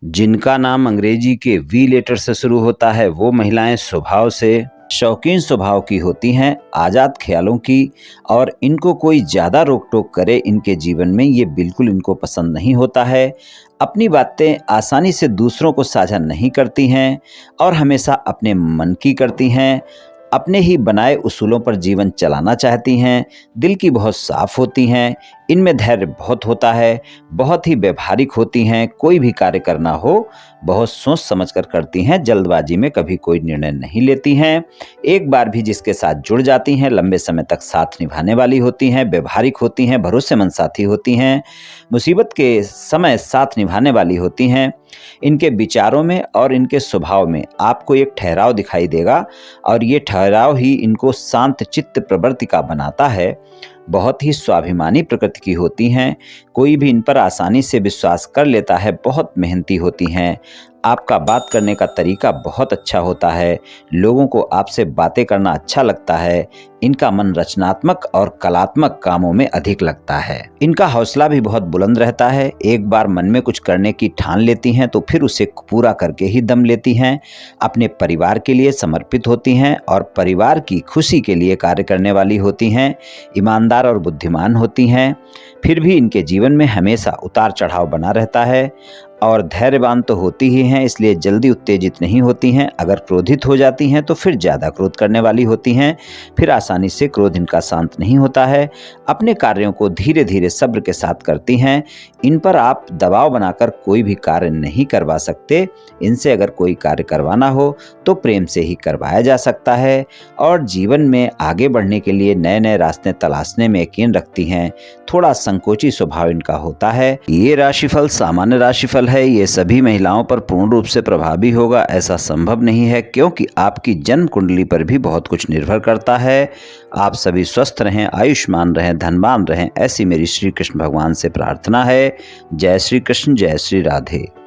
जिनका नाम अंग्रेजी के वी लेटर से शुरू होता है वो महिलाएं स्वभाव से शौकीन स्वभाव की होती हैं, आज़ाद ख्यालों की। और इनको कोई ज़्यादा रोक टोक करे इनके जीवन में ये बिल्कुल इनको पसंद नहीं होता है। अपनी बातें आसानी से दूसरों को साझा नहीं करती हैं और हमेशा अपने मन की करती हैं। अपने ही बनाए उसूलों पर जीवन चलाना चाहती हैं। दिल की बहुत साफ होती हैं। इनमें धैर्य बहुत होता है। बहुत ही व्यवहारिक होती हैं। कोई भी कार्य करना हो बहुत सोच समझकर करती हैं। जल्दबाजी में कभी कोई निर्णय नहीं लेती हैं। एक बार भी जिसके साथ जुड़ जाती हैं लंबे समय तक साथ निभाने वाली होती हैं। व्यवहारिक होती हैं। भरोसेमंद साथी होती हैं। मुसीबत के समय साथ निभाने वाली होती हैं। इनके विचारों में और इनके स्वभाव में आपको एक ठहराव दिखाई देगा और ये ठहराव ही इनको शांत चित्त प्रवृत्ति का बनाता है। बहुत ही स्वाभिमानी प्रकृति की होती हैं। कोई भी इन पर आसानी से विश्वास कर लेता है। बहुत मेहनती होती हैं। आपका बात करने का तरीका बहुत अच्छा होता है। लोगों को आपसे बातें करना अच्छा लगता है। इनका मन रचनात्मक और कलात्मक कामों में अधिक लगता है। इनका हौसला भी बहुत बुलंद रहता है। एक बार मन में कुछ करने की ठान लेती हैं तो फिर उसे पूरा करके ही दम लेती हैं। अपने परिवार के लिए समर्पित होती हैं और परिवार की खुशी के लिए कार्य करने वाली होती हैं। ईमानदार और बुद्धिमान होती हैं। फिर भी इनके जीवन में हमेशा उतार चढ़ाव बना रहता है और धैर्यवान तो होती ही हैं, इसलिए जल्दी उत्तेजित नहीं होती हैं। अगर क्रोधित हो जाती हैं तो फिर ज़्यादा क्रोध करने वाली होती हैं। फिर आसानी से क्रोध इनका शांत नहीं होता है। अपने कार्यों को धीरे धीरे सब्र के साथ करती हैं। इन पर आप दबाव बनाकर कोई भी कार्य नहीं करवा सकते। इनसे अगर कोई कार्य करवाना हो तो प्रेम से ही करवाया जा सकता है और जीवन में आगे बढ़ने के लिए नए नए रास्ते तलाशने में यकीन रखती हैं। थोड़ा संकोची स्वभाव इनका होता है। ये राशिफल सामान्य राशिफल है। ये सभी महिलाओं पर पूर्ण रूप से प्रभावी होगा ऐसा संभव नहीं है, क्योंकि आपकी जन्म कुंडली पर भी बहुत कुछ निर्भर करता है। आप सभी स्वस्थ रहें, आयुष्मान रहें, धनवान रहें, ऐसी मेरी श्री कृष्ण भगवान से प्रार्थना है। जय श्री कृष्ण, जय श्री राधे।